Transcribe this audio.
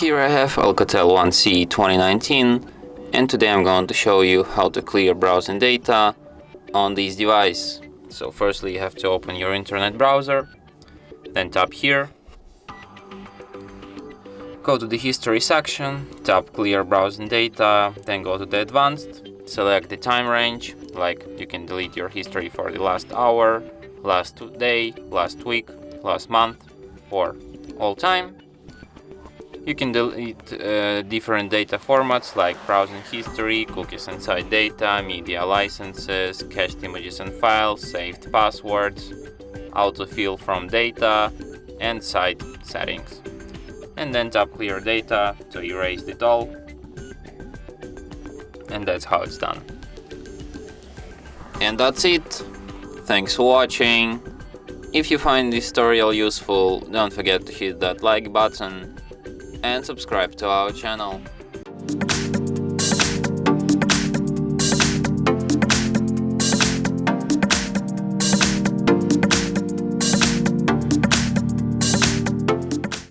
Here I have ALCATEL 1C 2019, and today I'm going to show you how to clear browsing data on this device. So firstly you have to open your internet browser, then tap here, go to the history section, tap clear browsing data, then go to the advanced, select the time range, like you can delete your history for the last hour, last day, last week, last month, or all time. You can delete different data formats like browsing history, cookies and site data, media licenses, cached images and files, saved passwords, autofill from data, and site settings. And then tap clear data to erase it all. And that's how it's done. And that's it. Thanks for watching. If you find this tutorial useful, don't forget to hit that like button and subscribe to our channel.